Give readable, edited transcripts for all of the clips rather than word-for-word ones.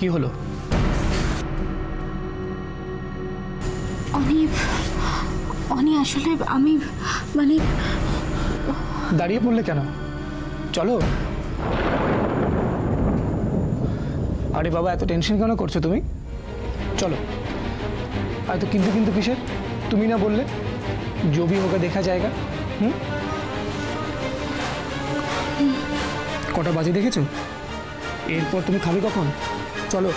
কি হলো? অনি আসলে আমি মানে দাঁড়িয়ে পড়লে কেন? চলো। আরে বাবা, এত টেনশন কেন করছো তুমি? চলো। আর তো কিন্তু কিন্তু কিসের? তুমি না বললে जो भी होगा देखा जाएगा? কটা বাজে দেখেছো? এরপর তুমি খাবে কখন? চলো।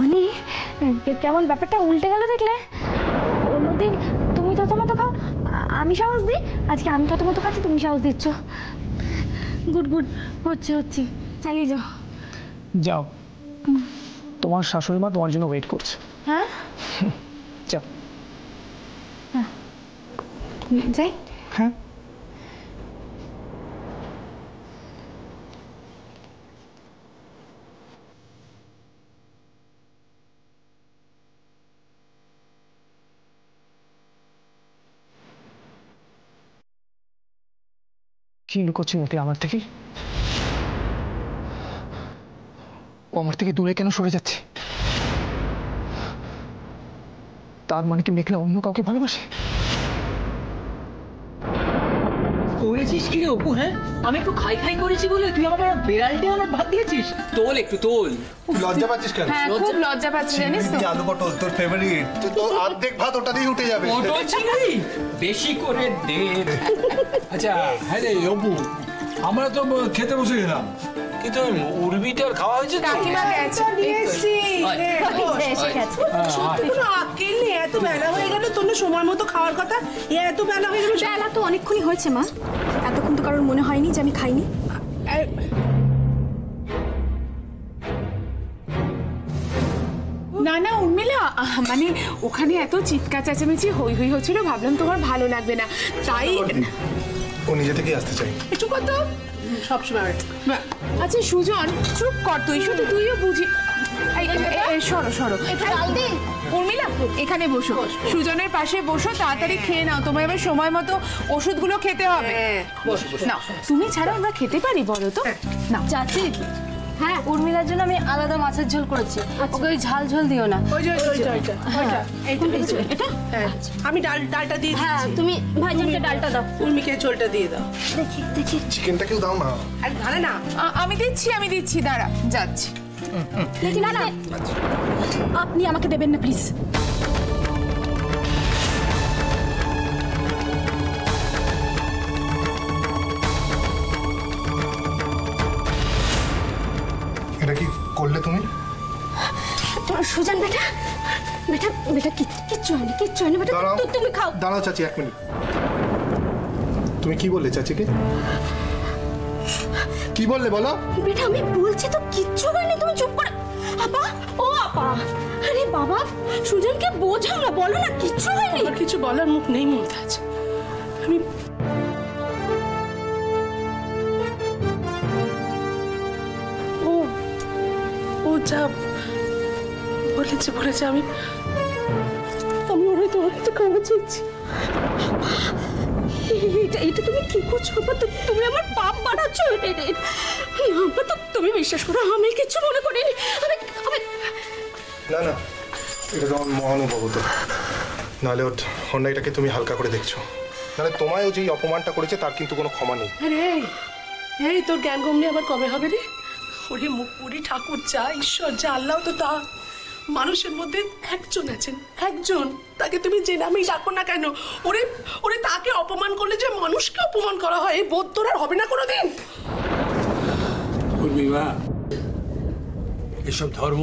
অনি কেমন ব্যাপারটা উল্টে গেল দেখলে? অন্যদিন তুমি থতমত খাও, আমি সাহস দিই, আজকে আমি থতমত খাচ্ছি, তুমি সাহস দিচ্ছ। গুড গুড, হচ্ছে হচ্ছে, চালিয়ে যাও। যাও, তোমার শাশুড়ি মা তোমার জন্য ওয়েট করছে। হ্যাঁ যাও। হ্যাঁ যাই। হ্যাঁ কি লুকোচ্ছে মতি আমার থেকে? ও আমার থেকে দূরে কেন সরে যাচ্ছে? তার মানে কি মেঘলা অন্য কাউকে ভালোবাসে? করেছিস কি রে অপু? হ্যাঁ, আমি একটু খাই খাই করেছি বলে তুই আমাকে বেড়ালটে আমার ভাত দিয়েছিস? তোল একটু তোল। লজ্জা পাচ্ছিস কেন? হ্যাঁ খুব লজ্জা পাচ্ছি জানিস তো। আলু পটল তোর ফেভারিট, তো অর্ধেক ভাত ওটা দিয়ে উঠে যাবে। পটল চিংড়ি বেশি করে দে। আচ্ছা হ্যাঁ রে অপু, আমরা তো খেতে বসে গেলাম, কিন্তু উর্মিটার খাওয়া হয়েছে তো? কাকিমা গেছে। এত বেলা হয়ে গেল, তোর সময় মতো খাওয়ার কথা, এত বেলা হয়ে গেল। বেলা তো অনেকক্ষণই হয়েছে মা, এতক্ষণ তো কারোর মনে হয়নি যে আমি খাইনি। না না উর্মিলা, মানে ওখানে এত চিৎকার চেঁচামেচি হই হই হচ্ছিল, ভাবলাম তোমার ভালো লাগবে না, তাই। ও নিজে থেকেই আসতে চাই। একটু কত সবসময়। আচ্ছা সুজন চুপ কর, তুই শুধু তুইও বুঝি। সরো সরো, উর্মিলা এখানে বসো, সুজনের পাশে বসো, তাড়াতাড়ি খেয়ে নাও, তোমার এবার সময় মতো ওষুধগুলো খেতে হবে। না তুমি ছাড়া আমরা খেতে পারি বলো তো? না চাচি, হ্যাঁ উর্মিলার জন্য আমি আলাদা মাছের ঝোল করেছি, ওকে ওই ঝাল ঝোল দিও না। এটা আমি ডালটা দিয়ে দিচ্ছি। হ্যাঁ তুমি ভাইজানকে ডালটা দাও, উর্মিকে ঝোলটা দিয়ে দাও। দেখি দেখি। চিকেনটাকেও দাও না। ঢালে না। আমি দিচ্ছি, দাঁড়া যাচ্ছি। দেখি না না, আপনি আমাকে দেবেন না প্লিজ। এটা কি করলে তুমি? সুজান বেটা বেটা বেটা কিচ্ছু হয়নি বেটা, তুমি খাও। দাঁড়াও চাচি, এক মিনিট। তুমি কি বললে চাচিকে? কি বললে বলো? বেটা আমি বলছি তো কিচ্ছু হয়নি, তুমি চুপ করে। আপা, ও আপা, আরে বাবা সুজনকে বোঝাও না, বলো না কিচ্ছু হয়নি। আমার কিছু বলার মুখ নেই মুমতাজ, আমি ও যা বলেছে আমি ওরাই তোমার কাছে ক্ষমা চাইছি। এটা তুমি কি করছো? তুমি আমার পাপ বাড়াচ্ছ। তুমি বিশ্বাস করো আমি কিছু মনে করিনি। না না, এটা তোমার মহানুভবত, নাহলে ওর অন্যায়টাকে তুমি হালকা করে দেখছো। নাহলে তোমায়ও যেই অপমানটা করেছে তার কিন্তু কোনো ক্ষমা নেই। আরে এই তোর জ্ঞান গম্যি আবার কবে হবে রে? ওরে মুখপুরি ঠাকুর যা, ঈশ্বর যা, আল্লাহ তো তা। মানুষের মধ্যে একজন আছেন, একজন, তাকে তুমি যে নামেই ডাকো না কেন, ওরে তাকে অপমান করলে যে মানুষকে অপমান করা হয়, এই বোধ তোর আর হবে না কোনোদিন। উর্মিমা, এসব ধর্ম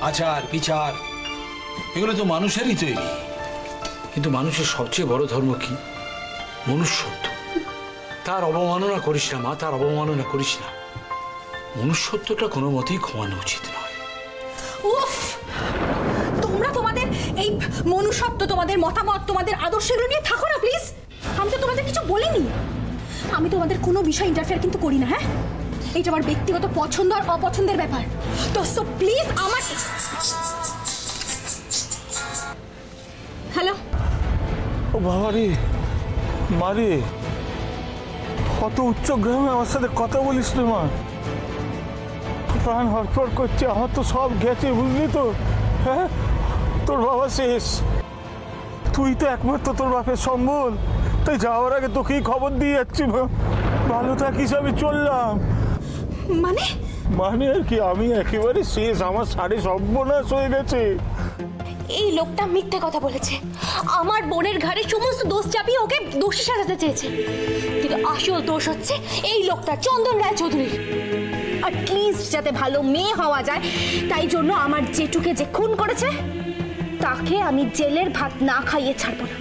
আচার বিচার এগুলো তো মানুষেরই তৈরি, কিন্তু মানুষের সবচেয়ে বড় ধর্ম কি? মনুষ্যত্ব। তার অবমাননা করিস না মা, তার অবমাননা করিস না। মনুষ্যত্বটা কোনো মতেই ক্ষমানো উচিত নয়। উফ, তোমরা তোমাদের এই মনুষ্যত্ব, তোমাদের মতামত, তোমাদের আদর্শগুলো নিয়ে থাকো না প্লিজ। আমি তো তোমাদের কিছু বলিনি, আমি তোমাদের কোনো বিষয় ইন্টারফেয়ার কিন্তু করি না। হ্যাঁ, এটা আমার ব্যক্তিগত পছন্দ আর অপছন্দের ব্যাপার, তো সো প্লিজ আমার। হ্যালো, ও বাবা রে, মা রে, কত উচ্চগ্রামে আমার সাথে কথা বলিস রে মা, প্রাণ হড়ফড় করছে, আমার তো সব গেছে বুঝলি তো। হ্যাঁ, তোর বাবা শেষ, তুই তো একমাত্র তোর বাপের সম্বল, তাই যাওয়ার আগে তোকেই খবর দিয়ে যাচ্ছি মা। ভালো থাকিস, আমি চললাম। মানে মানে আর কি, আমি একেবারে শেষ, আমার সাড়ে সর্বনাশ হয়ে গেছে। এই লোকটা মিথ্যে কথা বলেছে, আমার বোনের ঘাড়ে সমস্ত দোষ চাপিয়ে ওকে দোষী সাজাতে চেয়েছে, কিন্তু আসল দোষ হচ্ছে এই লোকটা চন্দন রায়চৌধুরীর। অ্যাটলিস্ট যাতে ভালো মেয়ে হওয়া যায় তাই জন্য আমার জেঠুকে যে খুন করেছে তাকে আমি জেলের ভাত না খাইয়ে ছাড়বো না।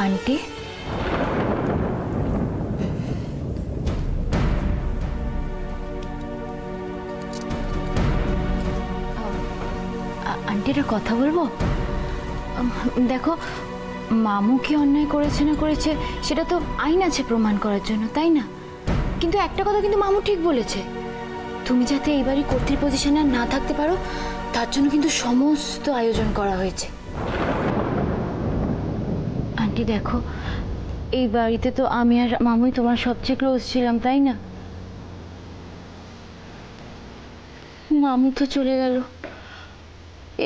আন্টি, আন্টিটা কথা বলবো? দেখো, মামু কি অন্যায় করেছে না করেছে সেটা তো আইন আছে প্রমাণ করার জন্য, তাই না? কিন্তু একটা কথা কিন্তু মামু ঠিক বলেছে, তুমি যাতে এইবারই কর্ত্রী পজিশনে না থাকতে পারো তার জন্য কিন্তু সমস্ত আয়োজন করা হয়েছে। আন্টি দেখো, এই বাড়িতে তো আমি আর মামুই তোমার সবচেয়ে ক্লোজ ছিলাম, তাই না? মামু তো চলে গেল,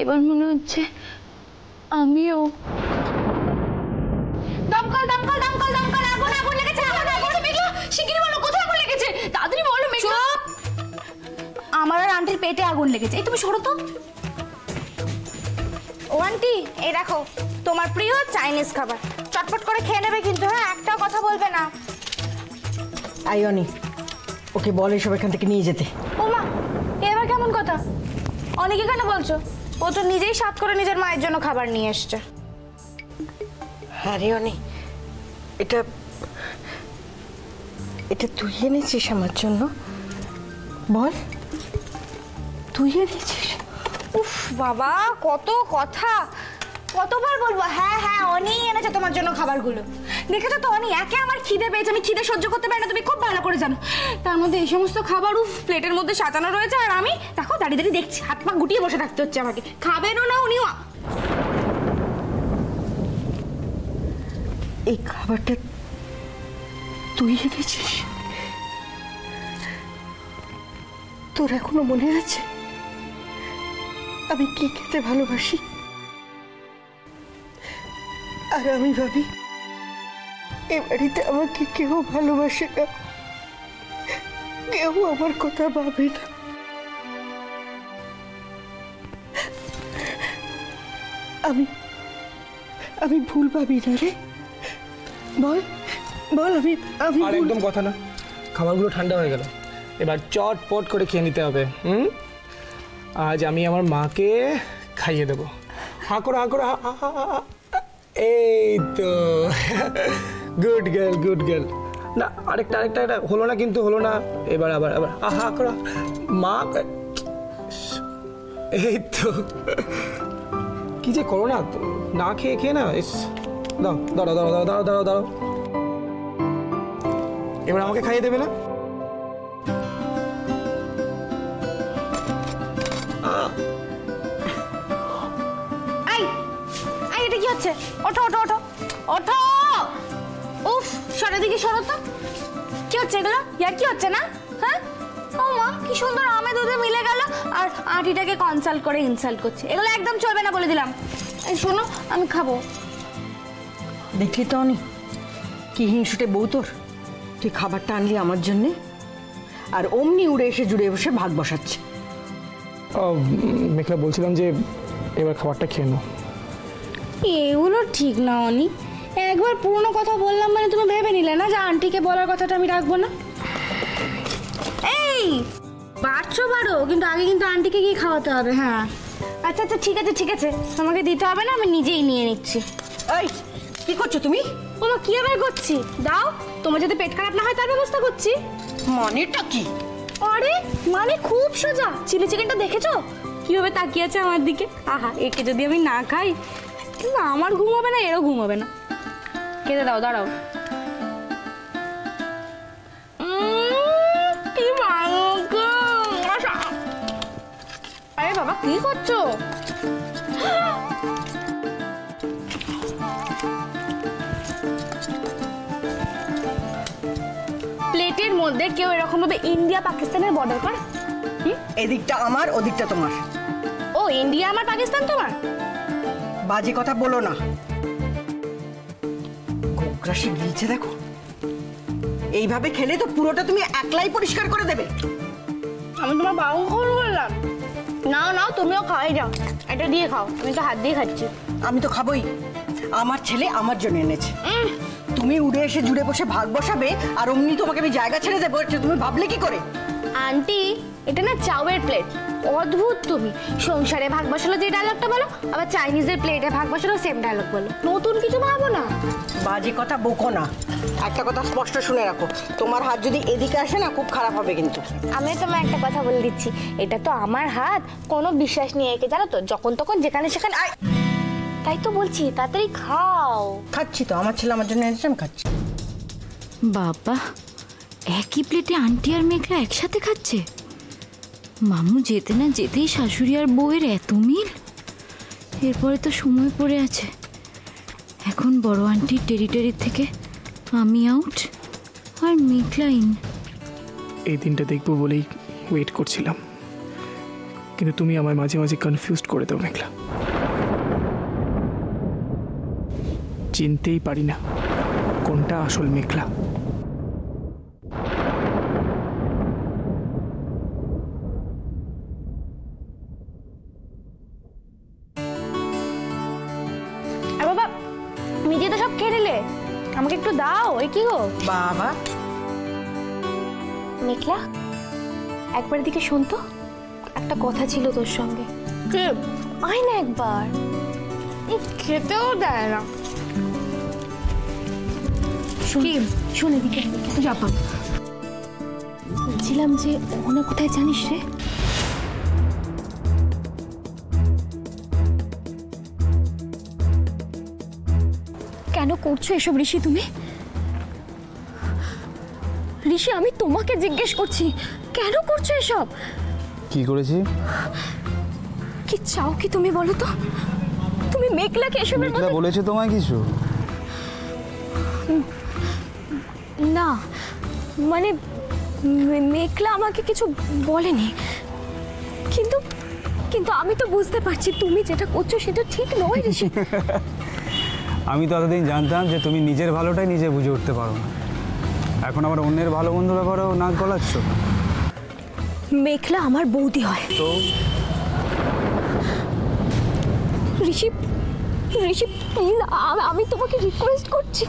এবার মনে হচ্ছে আমিও। দমকল দমকল দমকল দমকল, আগুন আগুন লেগেছে, আগুন লেগেছে। মেঘলা, শিগগিরই বলো কোথায় আগুন লেগেছে, তাড়াতাড়ি বলো মেঘলা। আমার আর আন্টির পেটে আগুন লেগেছে। এই তুমি সরো তো। ও আন্টি, এই দেখো তোমার প্রিয় চাইনিজ খাবার, চটপট করে খেয়ে নেবে কিন্তু, হ্যাঁ, একটাও কথা বলবে না। আইনি, ওকে বল এসব এখান থেকে নিয়ে যেতে। ও মা, এবার কেমন কথা? অনেকে কেন বলছো? ও তো নিজেই সাত করে নিজের মায়ের জন্য খাবার নিয়ে এসছে। হ্যাঁ রে অনি, এটা এটা তুই এনেছিস আমার জন্য? বল, তুই এনেছিস? উফ বাবা, কত কথা, কতবার বলবো? হ্যাঁ হ্যাঁ, অনি এনেছে তোমার জন্য খাবারগুলো। দেখেছো তো অনি, একে আমার খিদে পেয়েছে, আমি খিদে সহ্য করতে পারি না, তুমি খুব ভালো করে জানো। তার মধ্যে এই সমস্ত খাবার উফ প্লেটের মধ্যে সাজানো রয়েছে, আর আমি দেখো দাঁড়িয়ে দাঁড়িয়ে দেখছি, হাত পা গুটিয়ে বসে থাকতে হচ্ছে আমাকে। খাবেনও না উনিও। এই খাবারটা তুই এনেছিস? তোর এখনো মনে আছে আমি কি খেতে ভালোবাসি? আর আমি ভাবি এ বাড়িতে আমাকে কেউ ভালোবাসে না, কেউ আমার কথা ভাবে না। আমি আমি ভুল ভাবি না রে? বল বল, আমি আমি আর একদম কথা না, খাবারগুলো ঠান্ডা হয়ে গেল, এবার চটপট করে খেয়ে নিতে হবে। আজ আমি আমার মাকে খাইয়ে দেবো। হাঁ করো, হাঁ করো, এই তো, গুড গার্ল, গুড গার্ল। না, আরেকটা আরেকটা, এটা হলো না কিন্তু, হলো না। এবার আবার আবার হাঁ করো, মা। এই তো, কি যে করো না, না খেয়ে খেয়ে না। দাও, দাঁড়াও দাঁড়াও দাঁড়াও দাঁড়াও দাঁড়াও দাঁড়াও, এবার আমাকে খাইয়ে দেবে না? আই আই, এটা কি হচ্ছে? ওঠো ওঠো ওঠো ওঠো। উফ, সরে দিকে সরো তো। কি হচ্ছে এগুলো? ইয়ার কি হচ্ছে না? হ্যাঁ, ও মা, কি সুন্দর আমে দুধে মিলে গেল, আর আঁটিটাকে কনসাল্ট করে ইনসাল্ট করছে। এগুলো একদম চলবে না বলে দিলাম। এই শোনো, আমি খাবো। দেখলি তো অনি, কি হিংসুটে বউ তোর। তুই খাবারটা আনলি আমার জন্যে, আর অমনি উড়ে এসে জুড়ে বসে ভাগ বসাচ্ছে। মেঘলা, বলছিলাম যে এবার খাবারটা খেয়ে নাও। এগুলো ঠিক না অনি, একবার পুরনো কথা বললাম মানে তুমি ভেবে নিলে না যে আন্টিকে বলার কথাটা আমি রাখবো না? এই বাড়ছো বাড়ো, কিন্তু আগে কিন্তু আন্টিকে গিয়ে খাওয়াতে হবে। হ্যাঁ আচ্ছা আচ্ছা ঠিক আছে ঠিক আছে, তোমাকে দিতে হবে না, আমি নিজেই নিয়ে নিচ্ছি। এই কি করছো তুমি? ওমা কি আবার করছি? দাও, তোমার যদি পেট খারাপ না হয় তার ব্যবস্থা করছি। মানেটা কি? আরে মানে খুব সোজা। চিলি চিকেনটা দেখেছো কিভাবে তাকিয়ে আছে আমার দিকে? আহা, একে যদি আমি না খাই কিন্তু আমার ঘুম হবে না, এরও ঘুম হবে না। খেতে দাও, দাঁড়াও। কি ভালো গো। আরে বাবা কি করছো? প্লেটের মধ্যে কেউ এরকম ভাবে ইন্ডিয়া পাকিস্তানের বর্ডার করে? এদিকটা আমার, ওদিকটা তোমার। ও ইন্ডিয়া আমার, পাকিস্তান তোমার? বাজে কথা বলো না। কোকরাশি গিয়েছে দেখো। এইভাবে খেলে তো পুরোটা তুমি একলাই পরিষ্কার করে দেবে। আমি তোমার বাবু ফোন করলাম। নাও নাও, তুমিও খাওয়াই যাও। এটা দিয়ে খাও, আমি তো হাত দিয়ে খাচ্ছি। আমি তো খাবোই, আমার ছেলে আমার জন্য এনেছে। তুমি উড়ে এসে জুড়ে বসে ভাগ বসাবে আর অমনি তোমাকে আমি জায়গা ছেড়ে দেবো, এটা তুমি ভাবলে কি করে? আন্টি, এটা না চাউয়ের প্লেট। অদ্ভুত তুমি। সংসারে ভাগ বসালো যে ডায়লগটা বলো, আবার চাইনিজের প্লেটে ভাগ বসালো সেম ডায়লগ বলো। নতুন কিছু ভাবো না। বাজে কথা বকো না। একটা কথা স্পষ্ট শুনে রাখো, তোমার হাত যদি এদিকে আসে না খুব খারাপ হবে কিন্তু। আমি তোমায় একটা কথা বলে দিচ্ছি, এটা তো আমার হাত, কোনো বিশ্বাস নিয়ে একে, জানো তো, যখন তখন যেখানে সেখানে। তাই তো বলছি তাড়াতাড়ি খাও। খাচ্ছি তো, আমার ছেলে আমার জন্য এনেছে, আমি খাচ্ছি। বাবা, একই প্লেটে আন্টি আর মেঘলা একসাথে খাচ্ছে। মামু যেতে না যেতেই শাশুড়ি আর বউয়ের এত মিল। এরপরে তো সময় পড়ে আছে। এখন বড় আন্টির টেরিটরি থেকে আমি আউট আর মেঘলা ইন। এই দিনটা দেখবো বলেই ওয়েট করছিলাম, কিন্তু তুমি আমায় মাঝে মাঝে কনফিউজড করে দাও মেঘলা। চিনতেই পারি না কোনটা আসল মেঘলা। বাবা, নিজে তো সব খেয়ে নিলে, আমাকে একটু দাও। এই কি গো বাবা, মেঘলা, একবার দিকে শোন তো, একটা কথা ছিল তোর সঙ্গে। আয় না একবার। খেতেও দেয় না। শোন এদিকে, যাবো। বলছিলাম যে ওনা কোথায় জানিস রে? কেন করছো এসব ঋষি তুমি? ঋষি, আমি তোমাকে জিজ্ঞেস করছি, কেন করছো এসব? কি করেছি? কি চাও কি তুমি বলো তো? তুমি মেঘলাকে এসবের মধ্যে বলেছে তোমায় কিছু? না, মানে মেঘলা আমাকে কিছু বলেনি, কিন্তু কিন্তু আমি তো বুঝতে পারছি তুমি যেটা করছো সেটা ঠিক নয় ঋষি। আমি তো এতদিন জানতাম যে তুমি নিজের ভালোটাই নিজে বুঝে উঠতে পারো না, এখন আবার অন্যের ভালো মন্দ ব্যাপারেও নাক গলাচ্ছ। মেঘলা আমার বৌদি হয় তো ঋষি, ঋষি প্লিজ, আমি তোমাকে রিকোয়েস্ট করছি,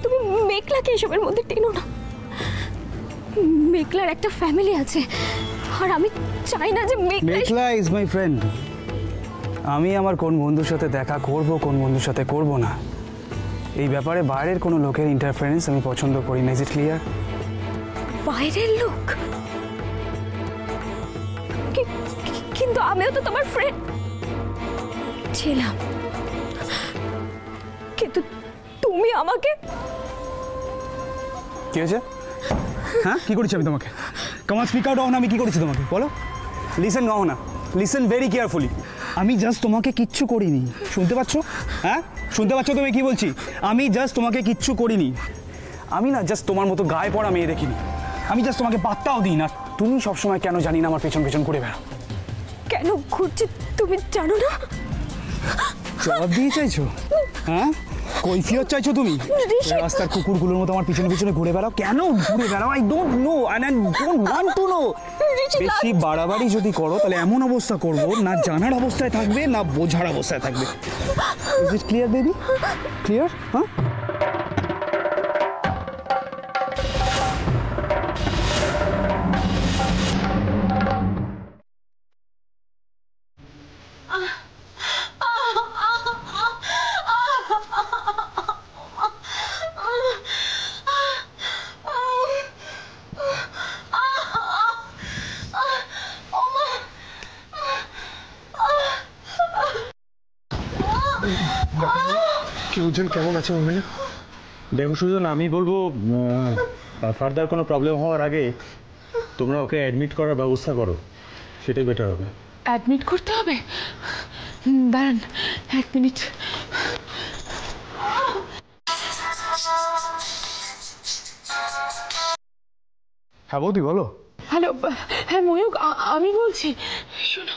তুমি মেঘলাকে এসবের মধ্যে টেনো না। মেঘলার একটা ফ্যামিলি আছে আর আমি চাই না যে মেঘলা ইজ মাই ফ্রেন্ড। আমি আমার কোন বন্ধুর সাথে দেখা করব, কোন বন্ধুর সাথে করব না, এই ব্যাপারে বাইরের কোনো লোকের ইন্টারফারেন্স আমি পছন্দ করি না। Is it clear? বাইরের লোক? কিন্তু আমিও তো তোমার ফ্রেন্ড ছিলাম, কিন্তু তুমি আমাকে। কি হয়েছে? হ্যাঁ, কি করেছি আমি তোমাকে? Come on, speak out. আমি কি করেছি তোমাকে বলো? লিসেন নাও না, লিসেন ভেরি কেয়ারফুলি। আমি জাস্ট তোমাকে কিচ্ছু করিনি, শুনতে পাচ্ছ? হ্যাঁ, শুনতে পাচ্ছ তুমি কি বলছি? আমি জাস্ট তোমাকে কিচ্ছু করিনি। আমি না জাস্ট তোমার মতো গায়ে পড়া মেয়ে দেখিনি, আমি জাস্ট তোমাকে পাত্তাও দিই না। তুমি সবসময় কেন জানি না আমার পেছন পেছন ঘুরে বেড়াও। কেন ঘুরছি তুমি জানো না? জবাব দিয়ে চাইছো? হ্যাঁ, কৈফিয়ত চাইছো তুমি? রাস্তার কুকুরগুলোর মতো আমার পিছনে পিছনে ঘুরে বেড়াও। কেন ঘুরে বেড়াও? I don't know and I don't want to know. বেশি বাড়াবাড়ি যদি করো তাহলে এমন অবস্থা করব, না জানার অবস্থায় থাকবে না বোঝার অবস্থায় থাকবে। Is it clear baby? Clear? হ্যাঁ, কি উজ্জ্বল, কেমন আছে উর্মিলা? দেখো সুজন, আমি বলবো ফার্দার কোনো প্রবলেম হওয়ার আগে তোমরা ওকে অ্যাডমিট করার ব্যবস্থা করো, সেটাই বেটার হবে। অ্যাডমিট করতে হবে? দাঁড়ান 1 মিনিট। হ্যাঁ বৌদি বলো। হ্যালো, হ্যাঁ ময়ূক, আমি বলছি। শোনো,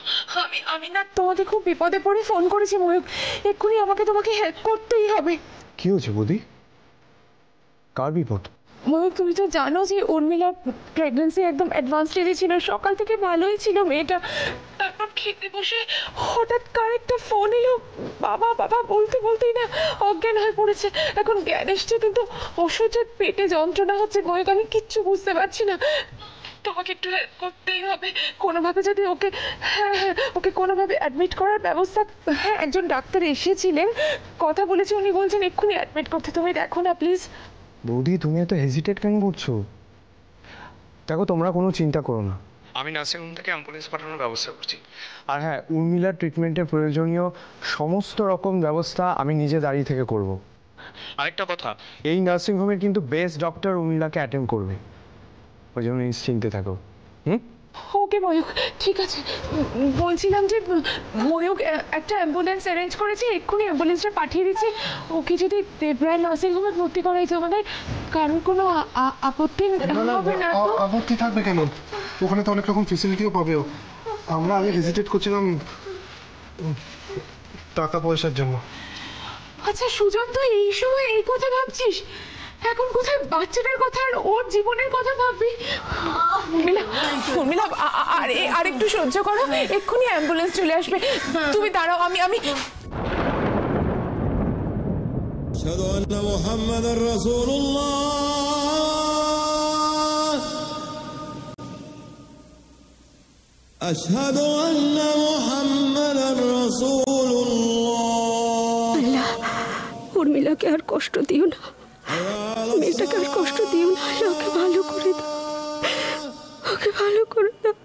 আমি না তোমাকে খুব বিপদে পড়ে ফোন করেছি ময়ূক। এক্ষুনি তোমাকে হেল্প করতেই হবে। কি হয়েছে বৌদি? কার বিপদ? ময়ূক, তুমি তো জানো যে উর্মিলার প্রেগনেন্সি একদম অ্যাডভান্স স্টেজে ছিল। সকাল থেকে ভালোই ছিল মেয়েটা, তারপর খেতে বসে হঠাৎ কার একটা ফোন এলো। বাবা বাবা বলতে বলতেই না অজ্ঞান হয়ে পড়েছে। এখন জ্ঞান এসছে কিন্তু অসহ্য পেটে যন্ত্রণা হচ্ছে। ময়ূক, আমি কিচ্ছু বুঝতে পারছি না। তোমাকে একটু হেল্প করতেই হবে কোনোভাবে। যদি ওকে কোনোভাবে অ্যাডমিট করার ব্যবস্থা। হ্যাঁ, একজন ডাক্তার এসেছিলেন, কথা বলেছি, উনি বলছেন এক্ষুনি অ্যাডমিট করতে। তুমি দেখো না প্লিজ। বৌদি, তুমি এত হেজিটেট কেন করছো? দেখো, তোমরা কোনো চিন্তা করো না, আমি নার্সিংহোম থেকে অ্যাম্বুলেন্স পাঠানোর ব্যবস্থা করছি। আর হ্যাঁ, উর্মিলার ট্রিটমেন্টের প্রয়োজনীয় সমস্ত রকম ব্যবস্থা আমি নিজে দাঁড়িয়ে থেকে করব। আরেকটা কথা, এই নার্সিংহোমের কিন্তু বেস্ট ডক্টর উর্মিলাকে অ্যাটেন্ড করবে, ওই জন্য নিশ্চিন্তে থাকো। ওকে ময়ূক, ঠিক আছে। বলছিলাম যে ময়ূক একটা অ্যাম্বুলেন্স অ্যারেঞ্জ করেছি, এক্ষুনি অ্যাম্বুলেন্সটা পাঠিয়ে দিচ্ছি। ওকে যদি দেবরায় নার্সিংহোমে ভর্তি করাইছে আমাদের, কারণ কোনো আপত্তি হবে না? আপত্তি থাকবে কেন? ওখানে তো অনেক রকম ফেসিলিটিও পাবে। আমরা আগে হেজিটেট করছিলাম টাকা পয়সার জন্য। আচ্ছা সুজন, তুই এই সময় এই কথা ভাবছিস? এখন কোথায় বাচ্চাটার কথা আর ওর জীবনের কথা ভাববি? উর্মিলা, আর একটু সহ্য করো, এক্ষুনি অ্যাম্বুলেন্স চলে আসবে। তুমি দাঁড়াও, আমি أشهد أن محمدا رسول الله أشهد أن محمدا رسول الله। উর্মিলাকে আর কষ্ট দিও না, মেয়েটাকে আর কষ্ট দিও না। ওকে ভালো করে দাও, ওকে ভালো করে দাও।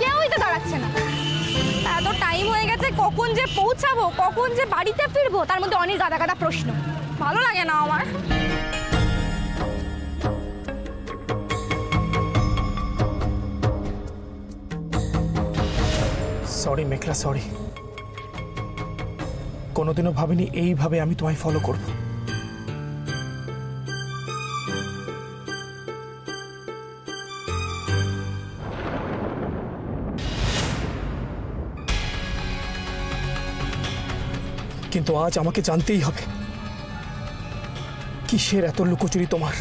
কেউই তো দাঁড়াচ্ছে না। এত টাইম হয়ে গেছে, কখন যে পৌঁছাবো, কখন যে বাড়িতে ফিরবো, তার মধ্যে অনেক গাদা গাদা প্রশ্ন। ভালো লাগে না আমার। সরি মেঘলা, সরি। কোনোদিনও ভাবিনি এইভাবে আমি তোমায় ফলো করব। কিন্তু আজ আমাকে জানতেই হবে কিসের এত লুকোচুরি তোমার।